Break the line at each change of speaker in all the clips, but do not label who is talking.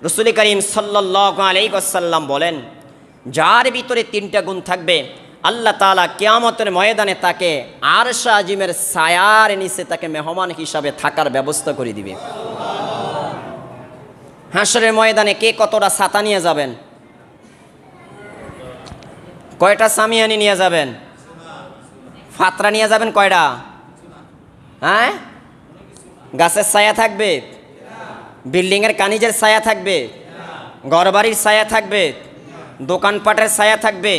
রাসূল করিম সাল্লাল্লাহু আলাইহি ওয়াসাল্লাম বলেন, যার ভিতরে তিনটা গুণ থাকবে আল্লাহ তাআলা কিয়ামতের ময়দানে তাকে আরশ আজিমের ছায়ার নিচে তাকে মেহমান হিসাবে থাকার ব্যবস্থা করে দিবে। হাসরের ময়দানে কে কতটা ছাতা নিয়ে যাবেন? কয়টা সামিয়ানি নিয়ে যাবেন? ফাতরা নিয়ে যাবেন কয়টা? হ্যাঁ, গাছের ছায়া থাকবে, বিল্ডিংয়ের কানিজের ছায়া থাকবে, ঘরবাড়ির ছায়া থাকবে, দোকানপাটের ছায়া থাকবে।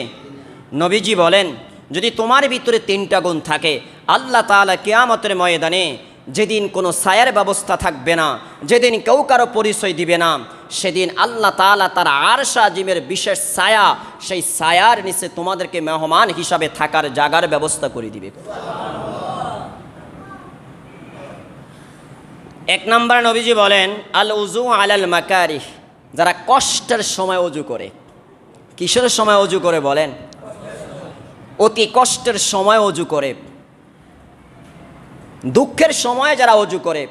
নবীজি বলেন, যদি তোমার ভিতরে তিনটা গুণ থাকে আল্লাহ তাআলা কিয়ামতের ময়দানে যেদিন কোনো ছায়ার ব্যবস্থা থাকবে না, যেদিন কেউ কারো পরিচয় দিবে না, সেদিন আল্লাহ তাআলা তার আরশ আজিমের বিশেষ ছায়া, সেই ছায়ার নিচে তোমাদেরকে মেহমান হিসাবে থাকার জায়গার ব্যবস্থা করে দিবে। এক নম্বর নবীজি বলেন, আল উজু আলাল মাকারিহ, যারা কষ্টের সময় অজু করে। কিসের সময় অজু করে বলেন? অতি কষ্টের সময় অজু করে, দুঃখের সময়ে যারা অজু করে,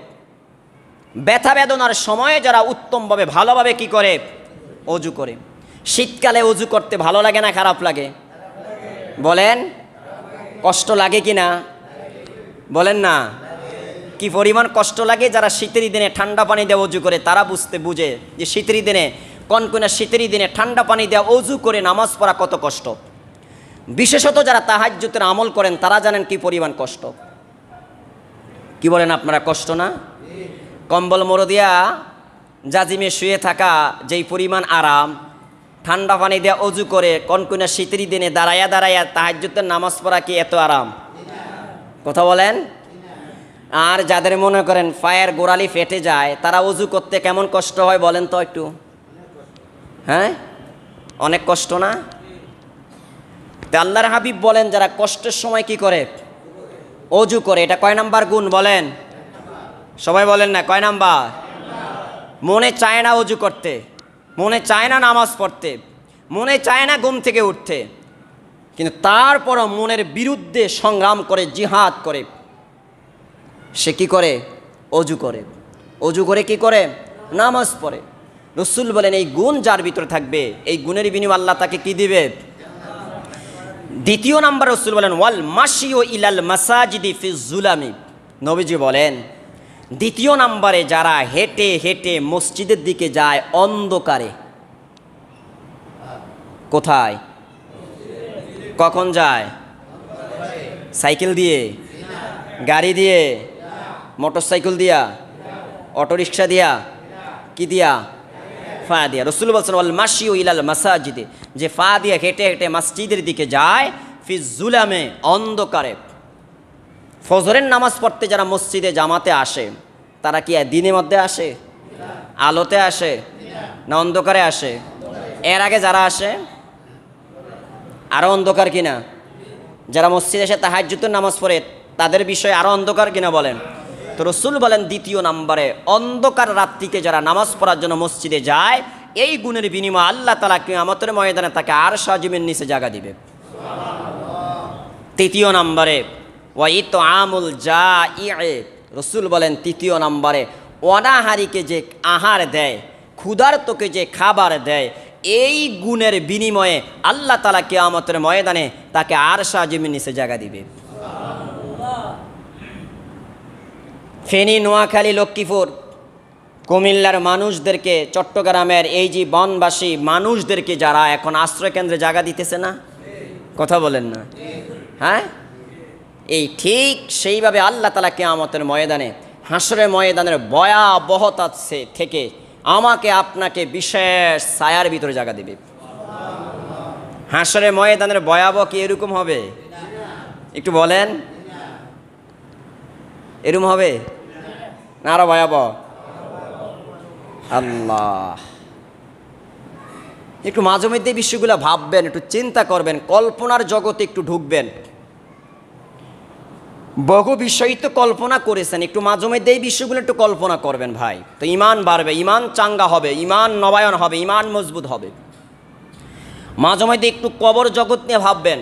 ব্যথা বেদনার সময়ে যারা উত্তমভাবে ভালোভাবে কি করে? অজু করে। শীতকালে অজু করতে ভালো লাগে না খারাপ লাগে? বলেন, কষ্ট লাগে কি না? বলেন না, কি পরিমাণ কষ্ট লাগে। যারা শীতের দিনে ঠান্ডা পানি দিয়ে অজু করে তারা বুঝে যে শীতের দিনে, কনকনে শীতের দিনে ঠান্ডা পানি দিয়ে অজু করে নামাজ পড়া কত কষ্ট। বিশেষত যারা তাহাজ্জুদের আমল করেন তারা জানেন কি পরিমাণ কষ্ট। কি বলেন আপনারা, কষ্ট না? কম্বল মোড় দিয়া জাজিমে শুয়ে থাকা যেই পরিমাণ আরাম, ঠান্ডা পানি দিয়ে অজু করে কনকনে শীতের দিনে দাঁড়াইয়া দাঁড়াইয়া তাহাজ্জুদের নামাজ পড়া কি এত আরাম? কথা বলেন। আর যাদের মনে করেন পায়ের গোড়ালি ফেটে যায় তারা অজু করতে কেমন কষ্ট হয় বলেন তো একটু? হ্যাঁ, অনেক কষ্ট না? আল্লাহর হাবিব বলেন, যারা কষ্টের সময় কি করে? অজু করে। এটা কয় নাম্বার গুণ বলেন? সবাই বলেন না, কয় নাম্বার? মনে চায় না অজু করতে, মনে চায় না নামাজ পড়তে, মনে চায় না ঘুম থেকে উঠতে, কিন্তু তারপরও মনের বিরুদ্ধে সংগ্রাম করে, জিহাদ করে, সে কি করে? অজু করে। অজু করে কি করে? নামাজ পড়ে। রাসূল বলেন, এই গুণ যার ভিতরে থাকবে এই গুণের বিনিময়ে আল্লাহ তাকে কি দিবে? দ্বিতীয় নাম্বার রাসূল বলেন, ওয়াল মাশিউ ইলাল মাসাজিদি ফি যুলামি। নবীজি বলেন, দ্বিতীয় নাম্বারে যারা হেঁটে হেঁটে মসজিদের দিকে যায় অন্ধকারে। কোথায়? কখন যায়? সাইকেল দিয়ে, গাড়ি দিয়ে, মোটর সাইকেল দিয়া, অটোরিক্সা দিয়া, কি দিয়া? ফা দিয়া। রাসূল বলছেন, ওয়াল মাশিউ ইলাল মাসাজিদে, যে ফা দিয়ে হেঁটে হেঁটে মসজিদের দিকে যায়, ফি যুলামে, অন্ধকারে। ফজরের নামাজ পড়তে যারা মসজিদে জামাতে আসে তারা কি দিনের মধ্যে আসে? আলোতে আসে না অন্ধকারে আসে? এর আগে যারা আসে আরও অন্ধকার কিনা? যারা মসজিদে এসে তাহাজ্জুদের নামাজ পড়ে তাদের বিষয়ে আরও অন্ধকার কিনা বলেন? তো রাসূল বলেন, দ্বিতীয় নম্বরে অন্ধকার রাত্রিতে যারা নামাজ পড়ার জন্য মসজিদে যায়, এই গুণের বিনিময়ে আল্লাহ তাআলা কিয়ামতের ময়দানে তাকে আরশ আজিমের নিচে জায়গা দিবে। তৃতীয় নম্বরে ওয়া ইতআমুল জাঈ। রাসূল বলেন, তৃতীয় নম্বরে অনাহারীকে যে আহার দেয়, ক্ষুধার্তকে যে খাবার দেয়, এই গুণের বিনিময়ে আল্লাহ তাআলা কিয়ামতের ময়দানে তাকে আরশ আজিমের নিচে জায়গা দিবে। ফেনী, নোয়াখালী, লক্ষ্মীপুর, কুমিল্লার মানুষদেরকে, চট্টগ্রামের এই যে বনবাসী মানুষদেরকে যারা এখন আশ্রয়কেন্দ্রে জায়গা দিতেছে না, কথা বলেন না? হ্যাঁ, এই ঠিক সেইভাবে আল্লাহ তাআলা কিয়ামতের ময়দানে, হাসরের ময়দানের ভয়াবহতা থেকে আমাকে আপনাকে বিশেষ ছায়ার ভিতরে জায়গা দিবে। হাসরের ময়দানের ভয়াবহ কি এরকম হবে? একটু বলেন, এরকম হবে না আরো ভয়াবহ? আল্লাহ, একটু মাঝে মধ্যে এই বিষয়গুলো ভাববেন, একটু চিন্তা করবেন, কল্পনার জগতে একটু ঢুকবেন। বহু বিষয় তো কল্পনা করেছেন, একটু মাঝে মধ্যে এই বিষয়গুলো একটু কল্পনা করবেন ভাই, তো ইমান বাড়বে, ইমান চাঙ্গা হবে, ইমান নবায়ন হবে, ইমান মজবুত হবে। মাঝে মধ্যে একটু কবর জগৎ নিয়ে ভাববেন,